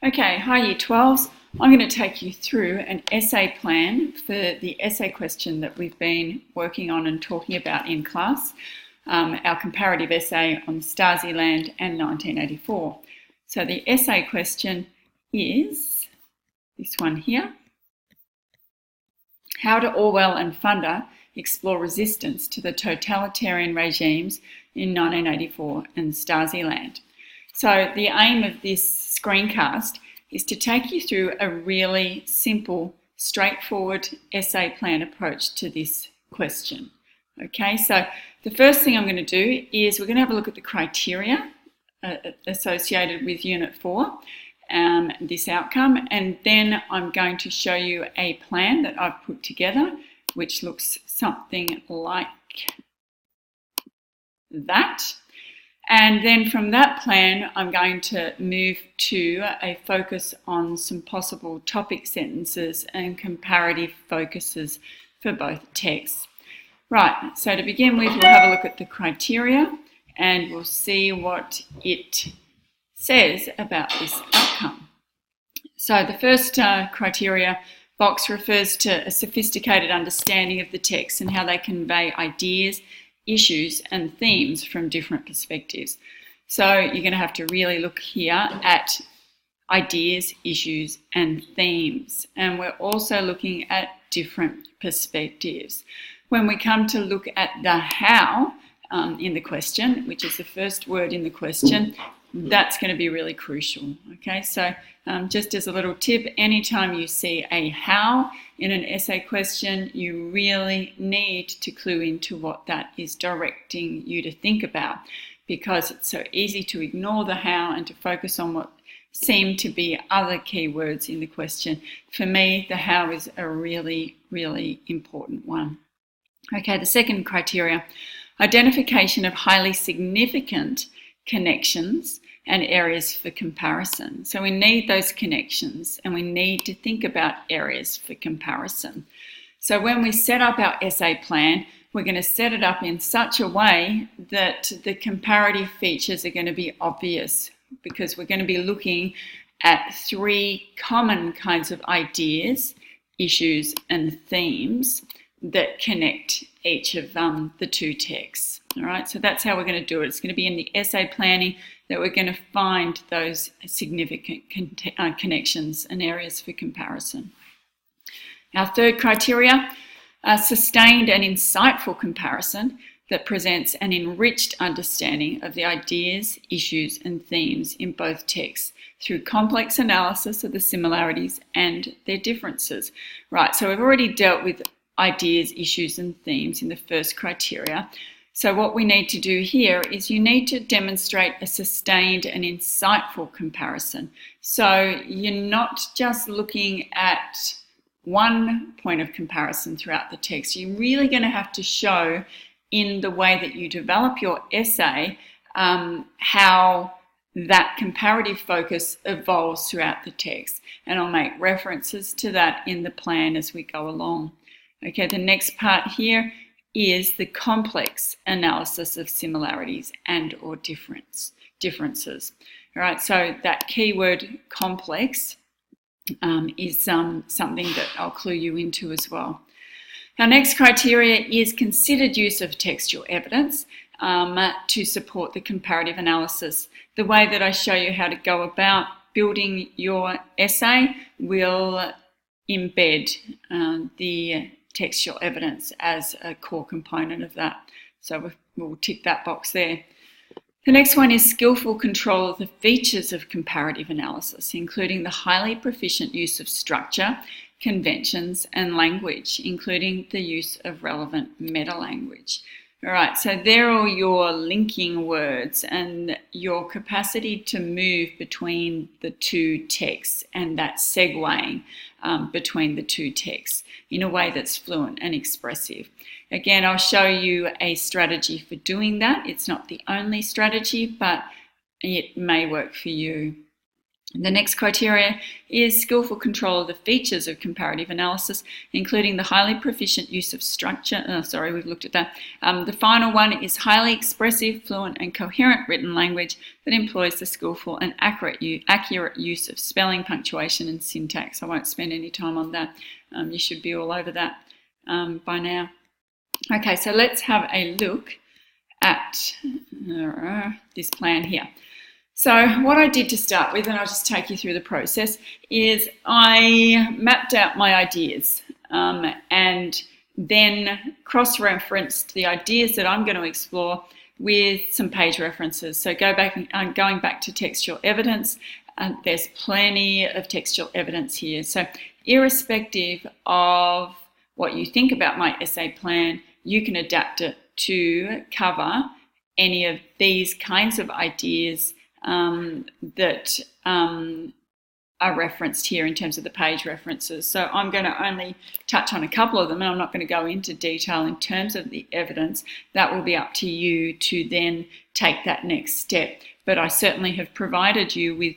Okay, hi Year 12s. I'm going to take you through an essay plan for the essay question that we've been working on and talking about in class, our comparative essay on Stasiland and 1984. So the essay question is this one here. How do Orwell and Funder explore resistance to the totalitarian regimes in 1984 and Stasiland? So the aim of this screencast is to take you through a really simple, straightforward essay plan approach to this question. Okay, so the first thing I'm going to do is we're going to have a look at the criteria associated with Unit 4, this outcome, and then I'm going to show you a plan that I've put together which looks something like that. And then from that plan, I'm going to move to a focus on some possible topic sentences and comparative focuses for both texts. Right, so to begin with, we'll have a look at the criteria and we'll see what it says about this outcome. So the first criteria box refers to a sophisticated understanding of the text and how they convey ideas, issues and themes from different perspectives. So you're going to have to really look here at ideas, issues and themes. And we're also looking at different perspectives. When we come to look at the how in the question, which is the first word in the question, that's going to be really crucial. Okay, so just as a little tip, anytime you see a how in an essay question, you really need to clue into what that is directing you to think about, because it's so easy to ignore the how and to focus on what seem to be other keywords in the question. For me, the how is a really, really important one. Okay, the second criteria, identification of highly significant connections and areas for comparison. So we need those connections and we need to think about areas for comparison. So when we set up our essay plan, we're going to set it up in such a way that the comparative features are going to be obvious, because we're going to be looking at three common kinds of ideas, issues and themes that connect each of the two texts. All right, so that's how we're going to do it. It's going to be in the essay planning that we're going to find those significant connections and areas for comparison. Our third criteria, a sustained and insightful comparison that presents an enriched understanding of the ideas, issues and themes in both texts through complex analysis of the similarities and their differences. Right, so we've already dealt with ideas, issues and themes in the first criteria. So what we need to do here is you need to demonstrate a sustained and insightful comparison. So you're not just looking at one point of comparison throughout the text. You're really going to have to show in the way that you develop your essay how that comparative focus evolves throughout the text. And I'll make references to that in the plan as we go along. Okay, the next part here is the complex analysis of similarities and or differences. All right, so that keyword complex is something that I'll clue you into as well. Our next criteria is considered use of textual evidence to support the comparative analysis. The way that I show you how to go about building your essay will embed the textual evidence as a core component of that. So we'll tick that box there. The next one is skillful control of the features of comparative analysis, including the highly proficient use of structure, conventions and language, including the use of relevant meta-language. All right, so they're all your linking words and your capacity to move between the two texts and that segueing between the two texts in a way that's fluent and expressive. Again, I'll show you a strategy for doing that. It's not the only strategy, but it may work for you. The next criteria is skillful control of the features of comparative analysis, including the highly proficient use of structure. We've looked at that. The final one is highly expressive, fluent and coherent written language that employs the skillful and accurate use of spelling, punctuation and syntax. I won't spend any time on that. You should be all over that by now. Okay, so let's have a look at this plan here. So what I did to start with, and I'll just take you through the process, is I mapped out my ideas and then cross-referenced the ideas that I'm going to explore with some page references. So going back to textual evidence, there's plenty of textual evidence here. So irrespective of what you think about my essay plan, you can adapt it to cover any of these kinds of ideas that are referenced here in terms of the page references. So I'm going to only touch on a couple of them, and I'm not going to go into detail in terms of the evidence. That will be up to you to then take that next step. But I certainly have provided you with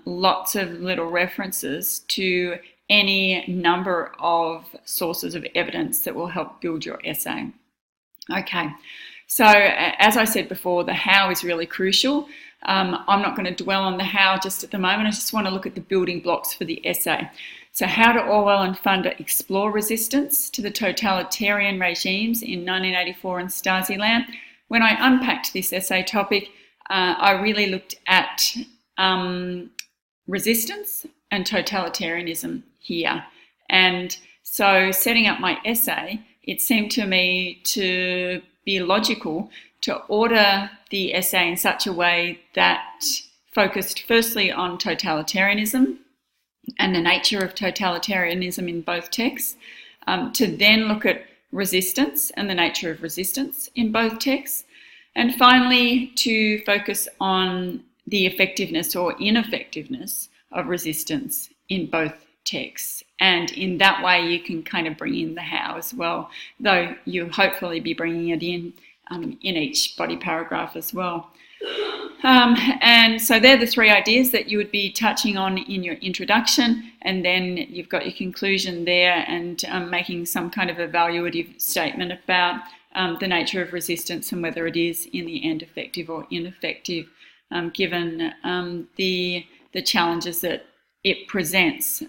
lots of little references to any number of sources of evidence that will help build your essay. Okay, so as I said before, the how is really crucial. I'm not going to dwell on the how just at the moment. I just want to look at the building blocks for the essay. So how do Orwell and Funder explore resistance to the totalitarian regimes in 1984 and Stasiland? When I unpacked this essay topic, I really looked at resistance and totalitarianism here. And so setting up my essay, it seemed to me to be logical to order the essay in such a way that focused firstly on totalitarianism and the nature of totalitarianism in both texts, to then look at resistance and the nature of resistance in both texts, and finally to focus on the effectiveness or ineffectiveness of resistance in both texts. And in that way you can kind of bring in the how as well, though you'll hopefully be bringing it in each body paragraph as well. And so they're the three ideas that you would be touching on in your introduction, and then you've got your conclusion there and making some kind of evaluative statement about the nature of resistance and whether it is in the end effective or ineffective, given the challenges that it presents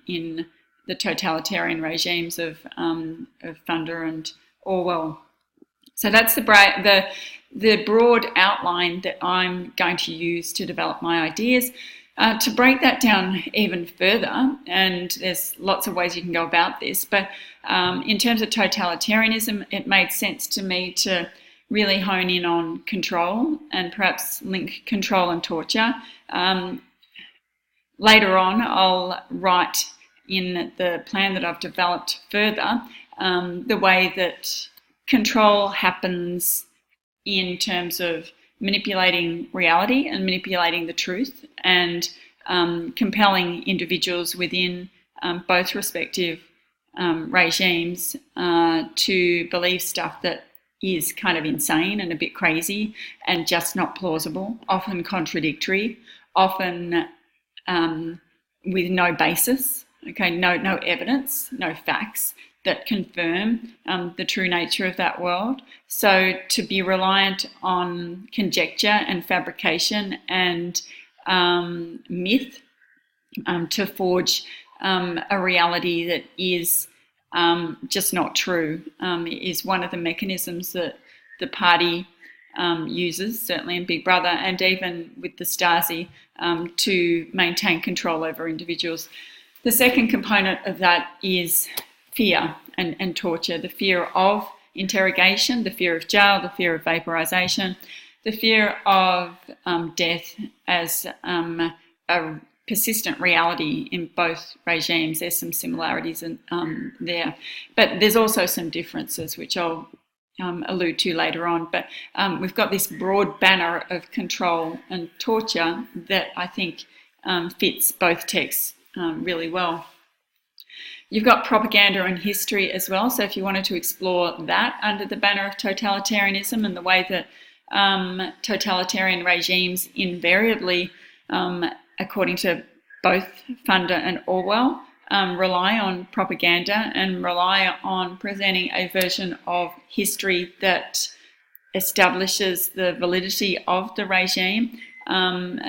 in the totalitarian regimes of Funder and Orwell. So that's the broad outline that I'm going to use to develop my ideas. To break that down even further, and there's lots of ways you can go about this, but in terms of totalitarianism, it made sense to me to really hone in on control and perhaps link control and torture. Later on, I'll write in the plan that I've developed further the way that control happens in terms of manipulating reality and manipulating the truth and compelling individuals within both respective regimes to believe stuff that is kind of insane and a bit crazy and just not plausible, often contradictory, often with no basis, okay, no evidence, no facts that confirm the true nature of that world. So to be reliant on conjecture and fabrication and myth to forge a reality that is just not true is one of the mechanisms that the party uses, certainly in Big Brother and even with the Stasi, to maintain control over individuals. The second component of that is fear and torture, the fear of interrogation, the fear of jail, the fear of vaporization, the fear of death as a persistent reality in both regimes. There's some similarities there, but there's also some differences which I'll allude to later on. But we've got this broad banner of control and torture that I think fits both texts really well. You've got propaganda and history as well. So if you wanted to explore that under the banner of totalitarianism and the way that totalitarian regimes invariably according to both Funder and Orwell, rely on propaganda and rely on presenting a version of history that establishes the validity of the regime.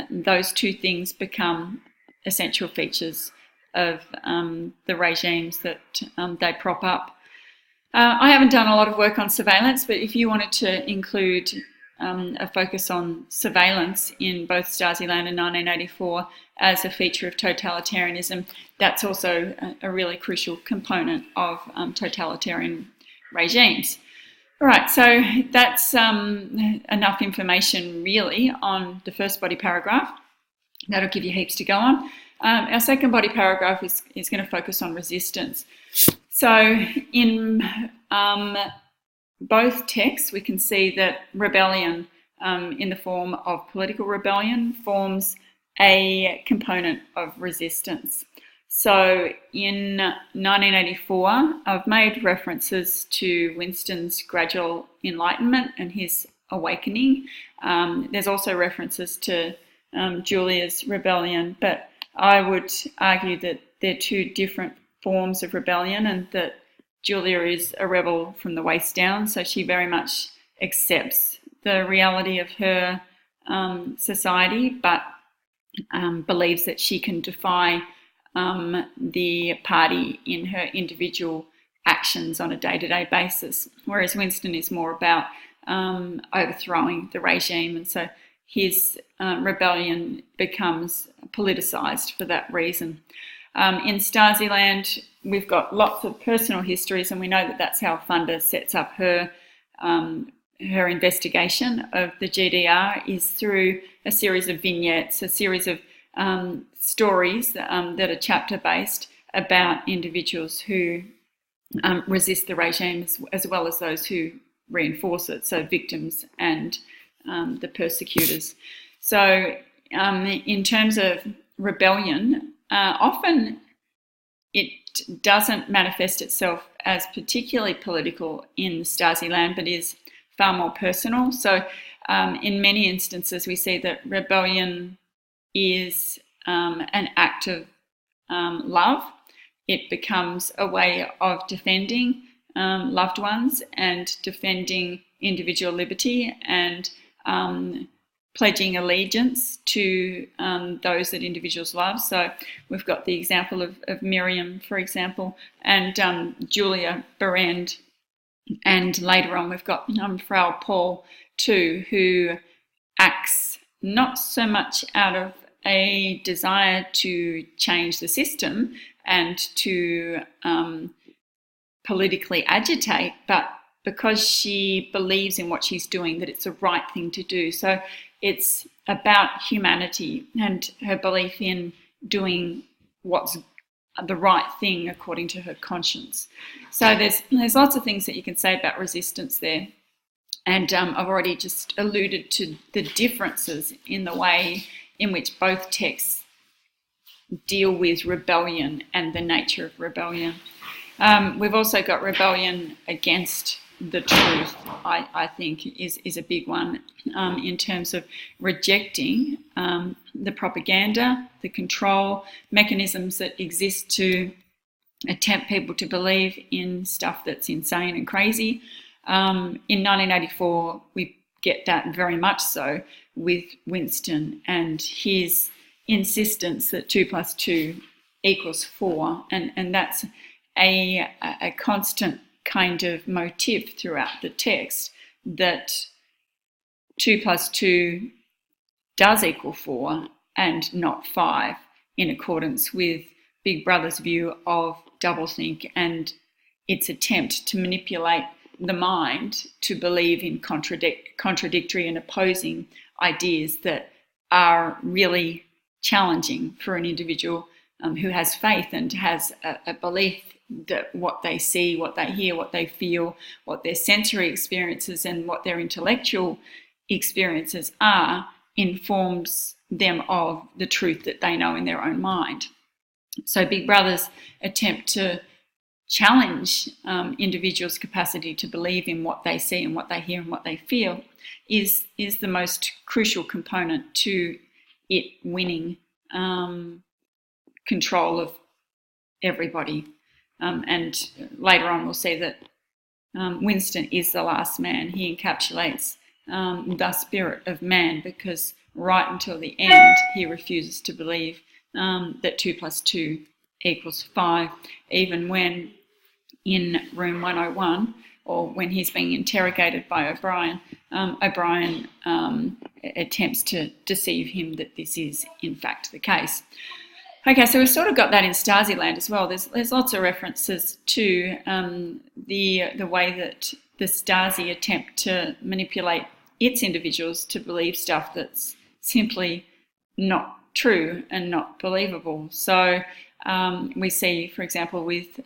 Those two things become essential features of the regimes that they prop up. I haven't done a lot of work on surveillance, but if you wanted to include a focus on surveillance in both Stasiland and 1984 as a feature of totalitarianism, that's also a really crucial component of totalitarian regimes. All right, so that's enough information really on the first body paragraph. That'll give you heaps to go on. Our second body paragraph is going to focus on resistance. So in both texts, we can see that rebellion in the form of political rebellion forms a component of resistance. So in 1984, I've made references to Winston's gradual enlightenment and his awakening. There's also references to Julia's rebellion, but I would argue that they're two different forms of rebellion, and that Julia is a rebel from the waist down, so she very much accepts the reality of her society, but believes that she can defy the party in her individual actions on a day-to-day basis, whereas Winston is more about overthrowing the regime, and so his rebellion becomes politicized for that reason. In Stasiland, we've got lots of personal histories, and we know that that's how Funder sets up her investigation of the GDR is through a series of vignettes, a series of stories that are chapter-based about individuals who resist the regime as well as those who reinforce it, so victims and the persecutors. So in terms of rebellion, often it doesn't manifest itself as particularly political in Stasiland, but is far more personal. So in many instances, we see that rebellion is an act of love. It becomes a way of defending loved ones and defending individual liberty and pledging allegiance to those that individuals love. So we've got the example of Miriam, for example, and Julia Berend, and later on we've got Frau Paul too, who acts not so much out of a desire to change the system and to politically agitate, but because she believes in what she's doing, that it's the right thing to do. So it's about humanity and her belief in doing what's the right thing according to her conscience. So there's lots of things that you can say about resistance there. And I've already just alluded to the differences in the way in which both texts deal with rebellion and the nature of rebellion. We've also got rebellion against the truth, I think, is a big one in terms of rejecting the propaganda, the control mechanisms that exist to attempt people to believe in stuff that's insane and crazy. In 1984, we get that very much so with Winston and his insistence that 2 + 2 = 4, and that's a constant kind of motif throughout the text, that 2 + 2 does equal 4 and not 5, in accordance with Big Brother's view of doublethink and its attempt to manipulate the mind to believe in contradictory and opposing ideas that are really challenging for an individual who has faith and has a belief that what they see, what they hear, what they feel, what their sensory experiences and what their intellectual experiences are informs them of the truth that they know in their own mind. So Big Brother's attempt to challenge individuals' capacity to believe in what they see and what they hear and what they feel is the most crucial component to it winning control of everybody. And later on we'll see that Winston is the last man. He encapsulates the spirit of man, because right until the end he refuses to believe that 2 + 2 = 5, even when in room 101, or when he's being interrogated by O'Brien, O'Brien attempts to deceive him that this is in fact the case. Okay, so we've sort of got that in Stasiland as well. There's lots of references to the way that the Stasi attempt to manipulate its individuals to believe stuff that's simply not true and not believable. So we see, for example, with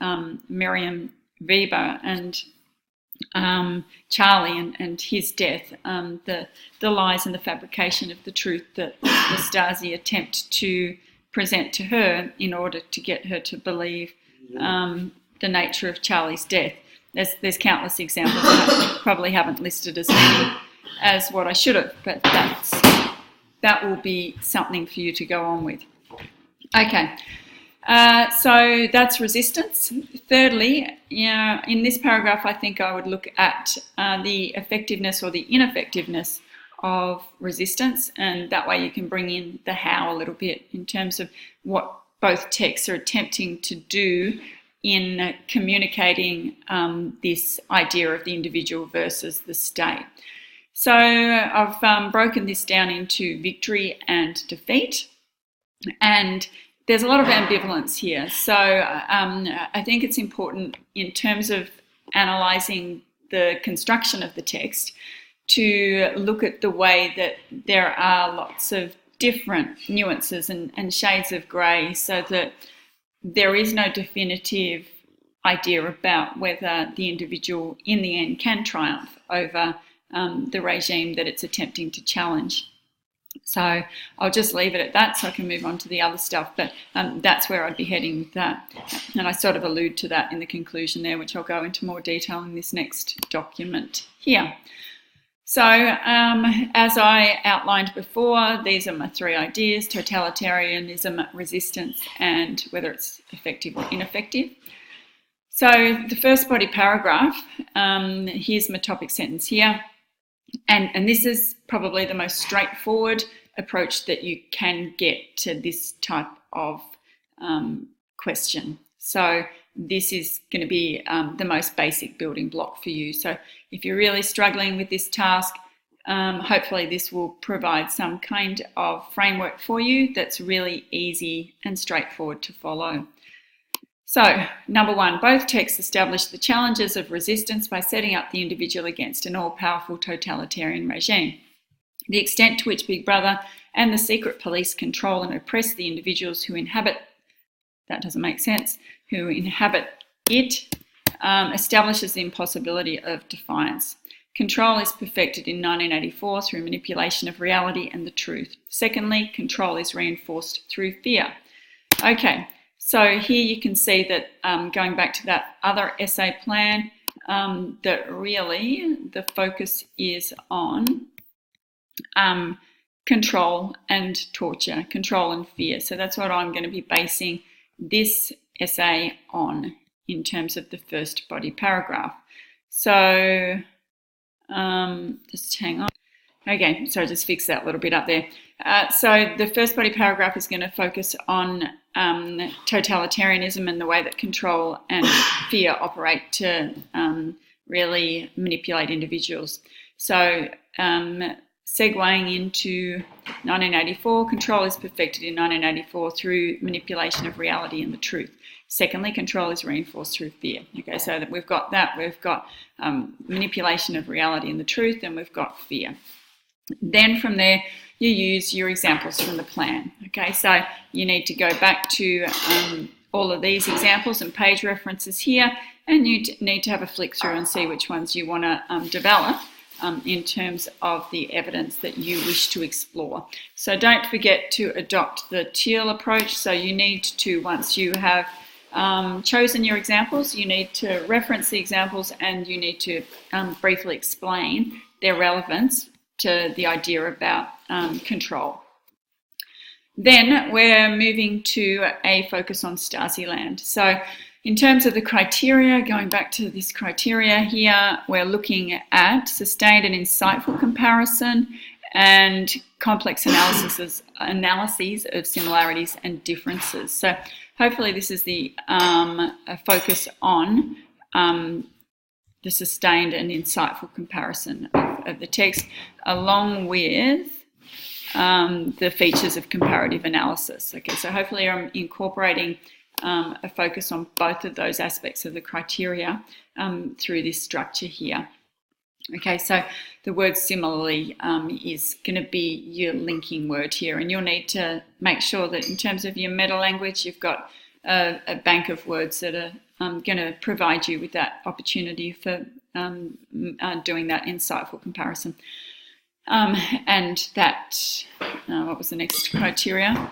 Miriam Weber and Charlie and his death, the lies and the fabrication of the truth that the Stasi attempt to present to her in order to get her to believe the nature of Charlie's death. There's countless examples. I probably haven't listed as many as what I should have, but that will be something for you to go on with. Okay, so that's resistance. Thirdly, in this paragraph, I think I would look at the effectiveness or the ineffectiveness of resistance, and that way you can bring in the how a little bit in terms of what both texts are attempting to do in communicating this idea of the individual versus the state. So I've broken this down into victory and defeat, and there's a lot of ambivalence here. So I think it's important in terms of analysing the construction of the text to look at the way that there are lots of different nuances and shades of grey, so that there is no definitive idea about whether the individual in the end can triumph over the regime that it's attempting to challenge. So I'll just leave it at that so I can move on to the other stuff, but that's where I'd be heading with that. And I sort of allude to that in the conclusion there, which I'll go into more detail in this next document here. So as I outlined before, these are my three ideas: totalitarianism, resistance, and whether it's effective or ineffective. So the first body paragraph, here's my topic sentence here. And this is probably the most straightforward approach that you can get to this type of question. So this is going to be the most basic building block for you. So if you're really struggling with this task, hopefully this will provide some kind of framework for you that's really easy and straightforward to follow. So, number one, both texts establish the challenges of resistance by setting up the individual against an all-powerful totalitarian regime. The extent to which Big Brother and the secret police control and oppress the individuals who inhabit, that doesn't make sense, who inhabit it, establishes the impossibility of defiance. Control is perfected in 1984 through manipulation of reality and the truth. Secondly, control is reinforced through fear. Okay. So here you can see that going back to that other essay plan, that really the focus is on control and torture, control and fear. So that's what I'm going to be basing this essay on in terms of the first body paragraph. So just hang on. Okay, so just fix that little bit up there. So the first body paragraph is going to focus on totalitarianism and the way that control and fear operate to really manipulate individuals. So segueing into 1984, control is perfected in 1984 through manipulation of reality and the truth. Secondly, control is reinforced through fear. Okay, so that we've got manipulation of reality and the truth, and we've got fear. Then from there, you use your examples from the plan. Okay, so you need to go back to all of these examples and page references here, and you need to have a flick through and see which ones you want to develop in terms of the evidence that you wish to explore. So don't forget to adopt the Thiel approach. So you need to, once you have chosen your examples, you need to reference the examples and you need to briefly explain their relevance to the idea about control. Then we're moving to a focus on Stasiland. So in terms of the criteria, going back to this criteria here, we're looking at sustained and insightful comparison and complex analyses of similarities and differences. So hopefully this is the a focus on the sustained and insightful comparison of the text, along with the features of comparative analysis. Okay, so hopefully I'm incorporating a focus on both of those aspects of the criteria through this structure here. Okay, so the word similarly is going to be your linking word here, and you'll need to make sure that in terms of your meta language, you've got a bank of words that are going to provide you with that opportunity for doing that insightful comparison. And that, what was the next criteria?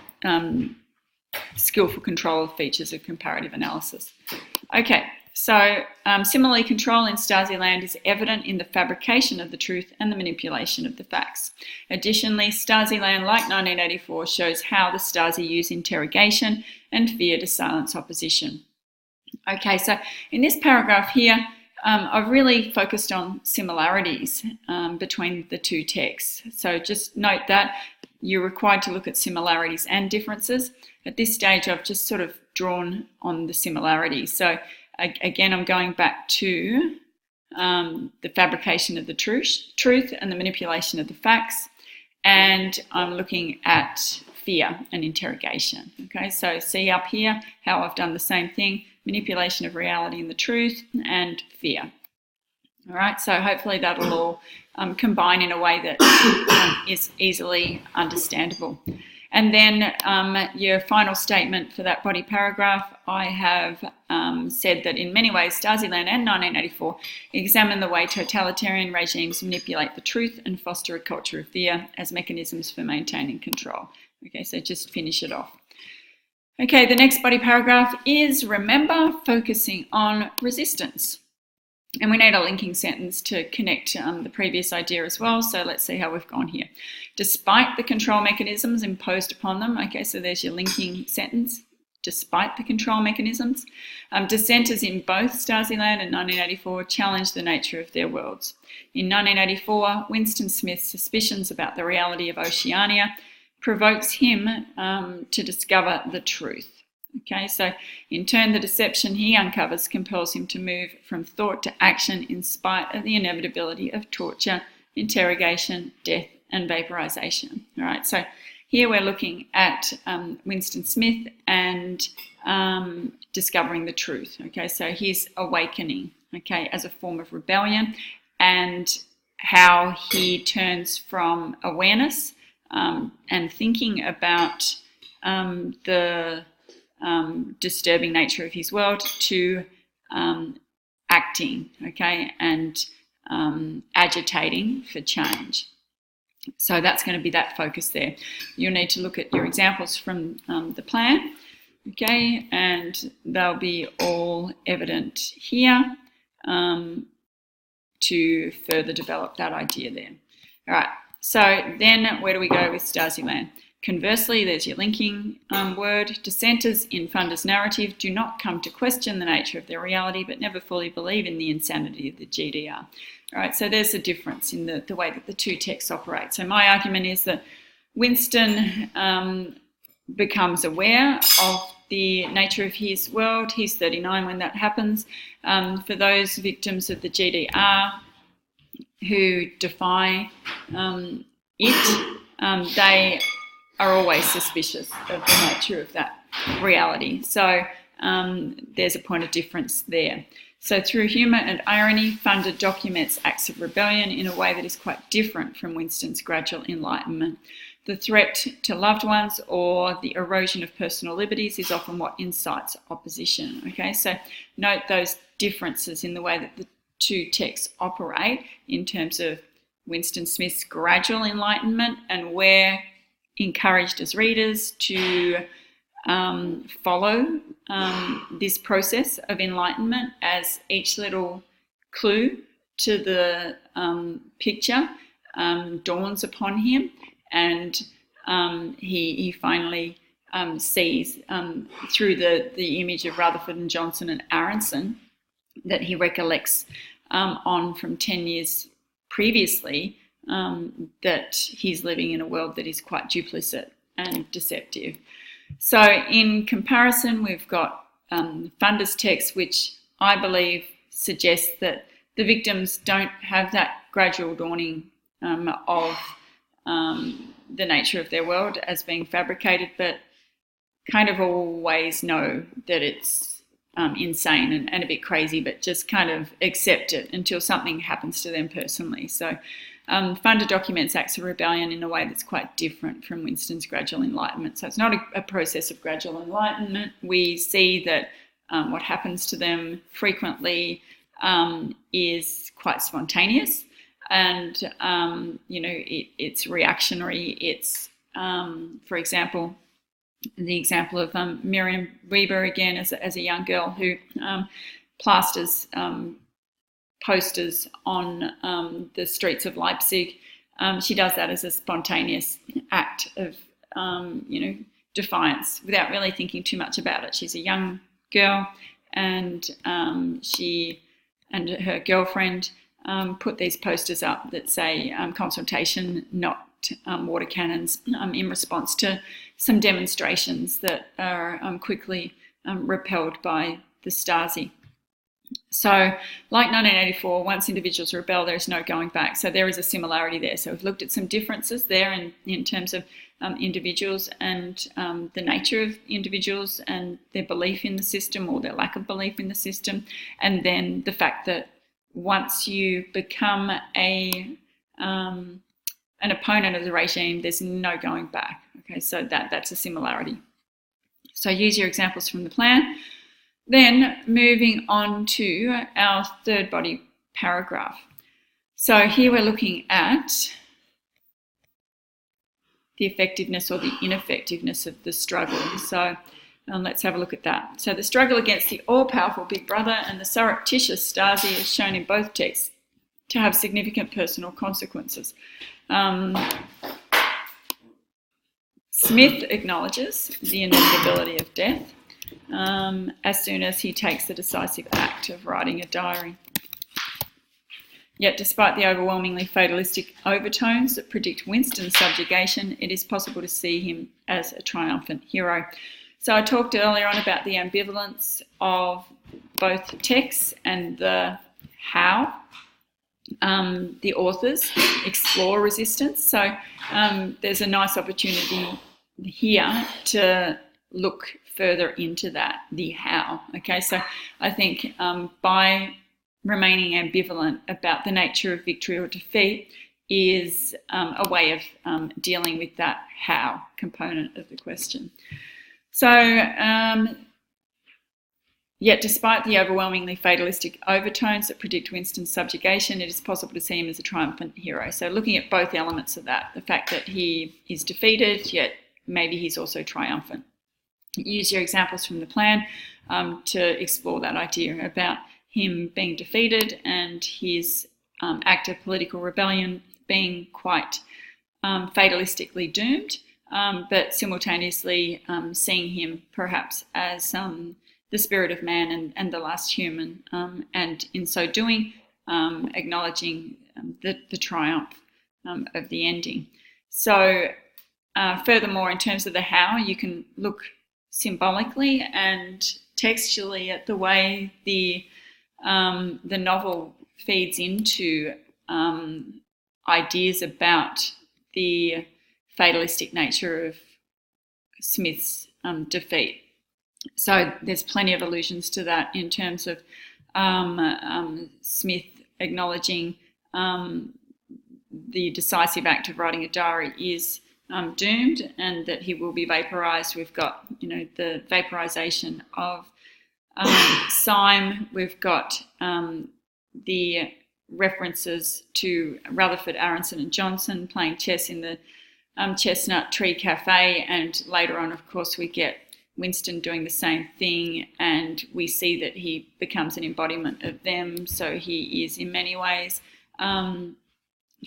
Skillful control of features of comparative analysis. Okay, so similarly, control in Stasiland is evident in the fabrication of the truth and the manipulation of the facts. Additionally, Stasiland, like 1984, shows how the Stasi use interrogation and fear to silence opposition. Okay, so in this paragraph here, I've really focused on similarities between the two texts. So just note that you're required to look at similarities and differences. At this stage, I've just sort of drawn on the similarities. So again, I'm going back to the fabrication of the truth and the manipulation of the facts, and I'm looking at fear and interrogation. Okay, so see up here how I've done the same thing: manipulation of reality and the truth, and fear. All right, so hopefully that'll all combine in a way that is easily understandable. And then your final statement for that body paragraph, I have said that in many ways Stasiland and 1984 examine the way totalitarian regimes manipulate the truth and foster a culture of fear as mechanisms for maintaining control. Okay, so just finish it off. Okay, the next body paragraph is, remember, focusing on resistance. And we need a linking sentence to connect the previous idea as well. So let's see how we've gone here. Despite the control mechanisms imposed upon them. Okay, so there's your linking sentence. Despite the control mechanisms, dissenters in both Stasiland and 1984 challenged the nature of their worlds. In 1984, Winston Smith's suspicions about the reality of Oceania provokes him to discover the truth. Okay, so in turn, the deception he uncovers compels him to move from thought to action in spite of the inevitability of torture, interrogation, death, and vaporization. All right, so here we're looking at Winston Smith and discovering the truth. Okay, so his awakening, okay, as a form of rebellion, and how he turns from awareness and thinking about the disturbing nature of his world to acting, okay, and agitating for change. So that's going to be that focus there. You'll need to look at your examples from the plan, okay, and they'll be all evident here to further develop that idea there. All right, so then where do we go with Stasiland? Conversely, there's your linking word. Dissenters in Funder's narrative do not come to question the nature of their reality, but never fully believe in the insanity of the GDR. All right, so there's a difference in the way that the two texts operate. So my argument is that Winston becomes aware of the nature of his world. He's 39 when that happens. For those victims of the GDR who defy it, they are always suspicious of the nature of that reality. So there's a point of difference there. So through humour and irony, Funder documents acts of rebellion in a way that is quite different from Winston's gradual enlightenment. The threat to loved ones or the erosion of personal liberties is often what incites opposition. Okay, so note those differences in the way that the two texts operate in terms of Winston Smith's gradual enlightenment, and we're encouraged as readers to follow this process of enlightenment as each little clue to the picture dawns upon him, and he finally sees through the image of Rutherford and Johnson and Aronson that he recollects on from 10 years previously, that he's living in a world that is quite duplicit and deceptive. So in comparison, we've got Funder's text, which I believe suggests that the victims don't have that gradual dawning of the nature of their world as being fabricated, but kind of always know that it's insane and a bit crazy, but just kind of accept it until something happens to them personally. So Funder documents acts of rebellion in a way that's quite different from Winston's gradual enlightenment. So it's not a process of gradual enlightenment. We see that what happens to them frequently is quite spontaneous, and it's reactionary. It's, for example, the example of Miriam Weber again as a young girl who plasters posters on the streets of Leipzig. She does that as a spontaneous act of defiance without really thinking too much about it. She's a young girl, and she and her girlfriend put these posters up that say consultation, not water cannons, in response to some demonstrations that are quickly repelled by the Stasi. So, like 1984, once individuals rebel, there's no going back. So there is a similarity there. So we've looked at some differences there in terms of individuals and the nature of individuals and their belief in the system or their lack of belief in the system, and then the fact that once you become an opponent of the regime, there's no going back. Okay, so that's a similarity. So use your examples from the plan. Then moving on to our third body paragraph. So here we're looking at the effectiveness or the ineffectiveness of the struggle. So let's have a look at that. So the struggle against the all-powerful Big Brother and the surreptitious Stasi is shown in both texts to have significant personal consequences. Smith acknowledges the inevitability of death as soon as he takes the decisive act of writing a diary. Yet despite the overwhelmingly fatalistic overtones that predict Winston's subjugation, it is possible to see him as a triumphant hero. So I talked earlier on about the ambivalence of both texts and the how the authors explore resistance. So there's a nice opportunity here to look further into that, the how. Okay, so I think by remaining ambivalent about the nature of victory or defeat is a way of dealing with that how component of the question. So, yet despite the overwhelmingly fatalistic overtones that predict Winston's subjugation, it is possible to see him as a triumphant hero. So looking at both elements of that, the fact that he is defeated, yet maybe he's also triumphant. Use your examples from the plan to explore that idea about him being defeated and his act of political rebellion being quite fatalistically doomed, but simultaneously seeing him perhaps as the spirit of man and the last human, and in so doing acknowledging the triumph of the ending. So furthermore, in terms of the how, you can look symbolically and textually at the way the novel feeds into ideas about the fatalistic nature of Smith's defeat. So there's plenty of allusions to that in terms of Smith acknowledging the decisive act of writing a diary is doomed and that he will be vaporized. We've got, the vaporization of Syme. We've got the references to Rutherford, Aronson and Johnson playing chess in the Chestnut Tree Cafe, and later on, of course, we get Winston doing the same thing, and we see that he becomes an embodiment of them. So he is in many ways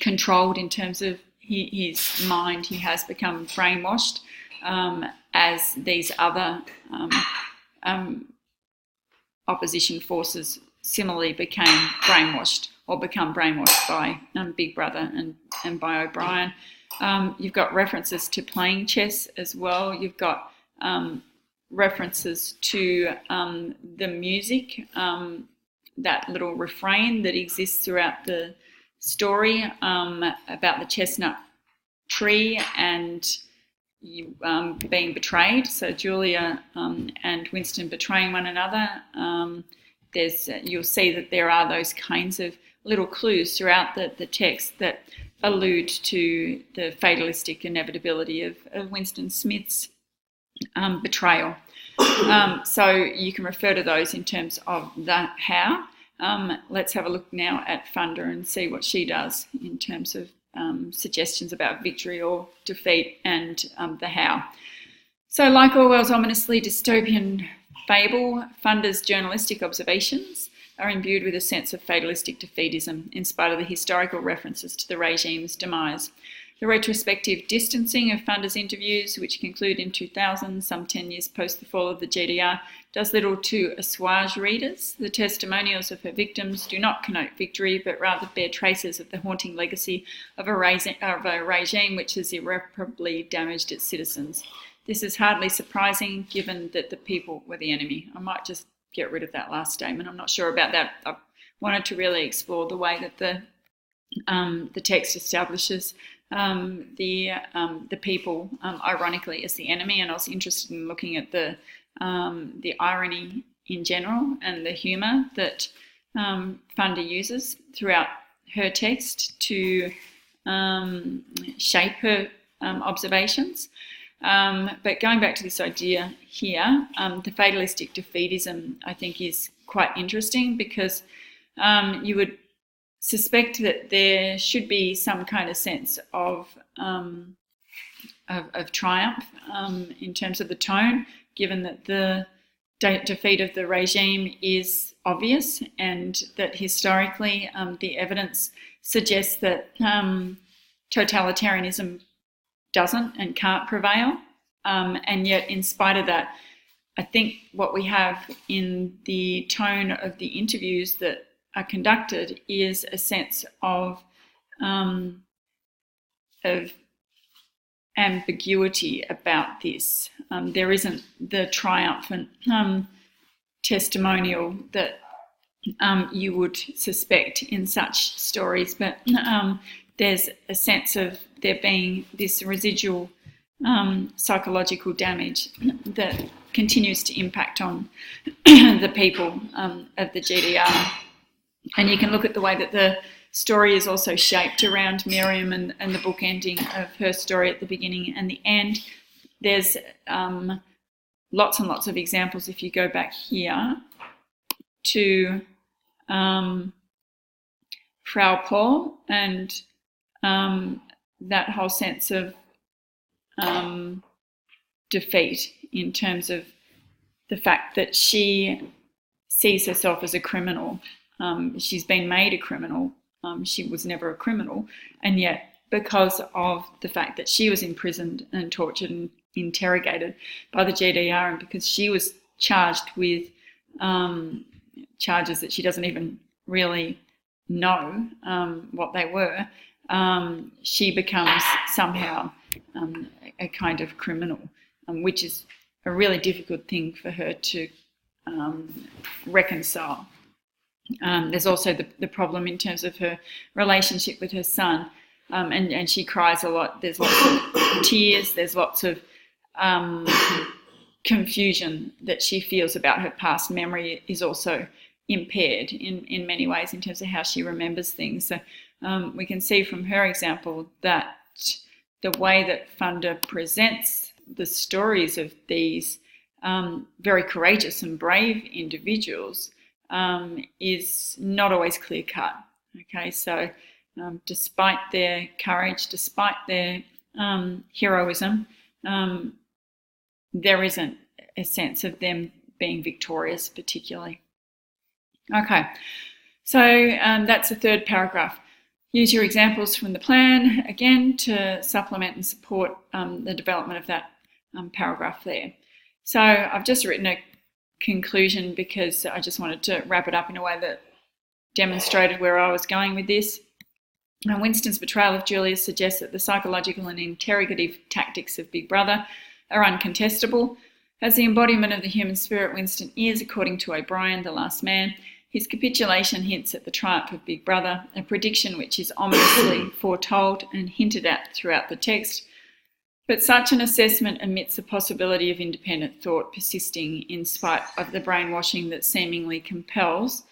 controlled in terms of his mind, he has become brainwashed, as these other opposition forces similarly become brainwashed by Big Brother and by O'Brien. You've got references to playing chess as well. You've got references to the music, that little refrain that exists throughout the story about the chestnut tree and being betrayed. So Julia and Winston betraying one another. You'll see that there are those kinds of little clues throughout the text that allude to the fatalistic inevitability of Winston Smith's betrayal. So you can refer to those in terms of the how. Let's have a look now at Funda and see what she does in terms of suggestions about victory or defeat and the how. So like Orwell's ominously dystopian fable, Funda's journalistic observations are imbued with a sense of fatalistic defeatism in spite of the historical references to the regime's demise. The retrospective distancing of Funda's interviews, which conclude in 2000, some 10 years post the fall of the GDR, does little to assuage readers. The testimonials of her victims do not connote victory, but rather bear traces of the haunting legacy of a regime which has irreparably damaged its citizens. This is hardly surprising, given that the people were the enemy. I might just get rid of that last statement. I'm not sure about that. I wanted to really explore the way that the text establishes the people, ironically, as the enemy, and I was interested in looking at the irony in general and the humour that Funda uses throughout her text to shape her observations. But going back to this idea here, the fatalistic defeatism, I think, is quite interesting because you would suspect that there should be some kind of sense of triumph in terms of the tone, given that the defeat of the regime is obvious and that historically the evidence suggests that totalitarianism doesn't and can't prevail. And yet, in spite of that, I think what we have in the tone of the interviews that are conducted is a sense of ambiguity about this. There isn't the triumphant testimonial that you would suspect in such stories, but there's a sense of there being this residual psychological damage that continues to impact on the people of the GDR. And you can look at the way that the story is also shaped around Miriam and the book ending of her story at the beginning and the end. There's lots and lots of examples if you go back here to Frau Paul and that whole sense of defeat in terms of the fact that she sees herself as a criminal. She's been made a criminal. She was never a criminal. And yet, because of the fact that she was imprisoned and tortured and interrogated by the GDR, and because she was charged with charges that she doesn't even really know what they were, she becomes somehow a kind of criminal, which is a really difficult thing for her to reconcile. There's also the problem in terms of her relationship with her son, and she cries a lot. There's lots of tears. There's lots of confusion that she feels about her past. Memory is also impaired in many ways in terms of how she remembers things. So we can see from her example that the way that Funda presents the stories of these very courageous and brave individuals is not always clear cut. Okay, so despite their courage, despite their heroism, there isn't a sense of them being victorious particularly. Okay, so that's the third paragraph. use your examples from the plan again to supplement and support the development of that paragraph there. So I've just written a conclusion because I just wanted to wrap it up in a way that demonstrated where I was going with this. Now, Winston's betrayal of Julia suggests that the psychological and interrogative tactics of Big Brother are uncontestable. As the embodiment of the human spirit Winston is, according to O'Brien, the last man, his capitulation hints at the triumph of Big Brother, a prediction which is ominously foretold and hinted at throughout the text. But such an assessment omits the possibility of independent thought persisting in spite of the brainwashing that seemingly compels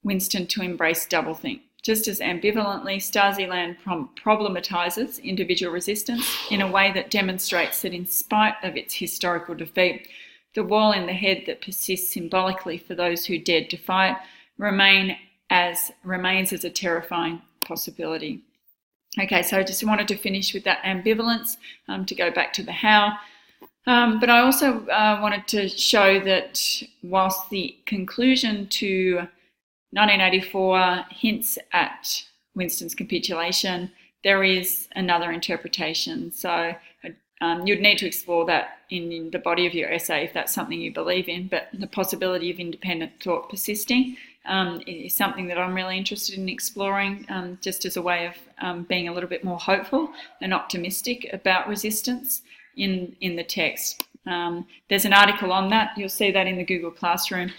Winston to embrace doublethink. Just as ambivalently, Stasiland problematizes individual resistance in a way that demonstrates that in spite of its historical defeat, the wall in the head that persists symbolically for those who dared defy it remains as a terrifying possibility. Okay, so I just wanted to finish with that ambivalence, to go back to the how. But I also wanted to show that whilst the conclusion to 1984 hints at Winston's capitulation, there is another interpretation. So you'd need to explore that in the body of your essay if that's something you believe in, but the possibility of independent thought persisting is something that I'm really interested in exploring, just as a way of being a little bit more hopeful and optimistic about resistance in the text. There's an article on that. You'll see that in the Google Classroom,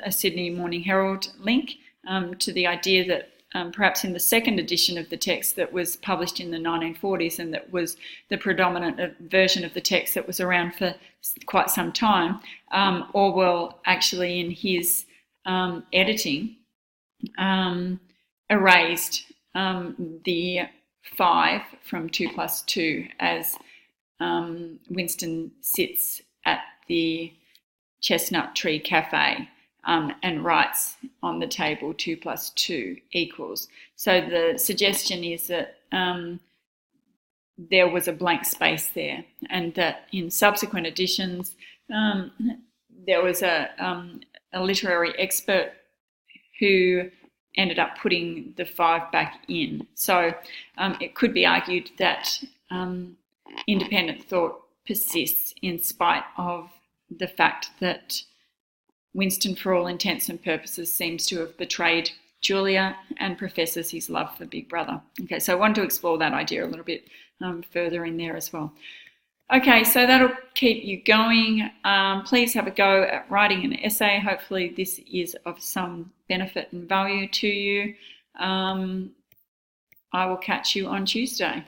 a Sydney Morning Herald link to the idea that perhaps in the second edition of the text that was published in the 1940s and that was the predominant version of the text that was around for quite some time, Orwell actually in his editing erased the 5 from 2 plus 2 as Winston sits at the Chestnut Tree Cafe and writes on the table 2 plus 2 equals. So the suggestion is that there was a blank space there, and that in subsequent editions there was a literary expert who ended up putting the 5 back in. So it could be argued that independent thought persists in spite of the fact that Winston, for all intents and purposes, seems to have betrayed Julia and professes his love for Big Brother. Okay, so I want to explore that idea a little bit further in there as well. Okay, so that'll keep you going. Please have a go at writing an essay. Hopefully this is of some benefit and value to you. I will catch you on Tuesday.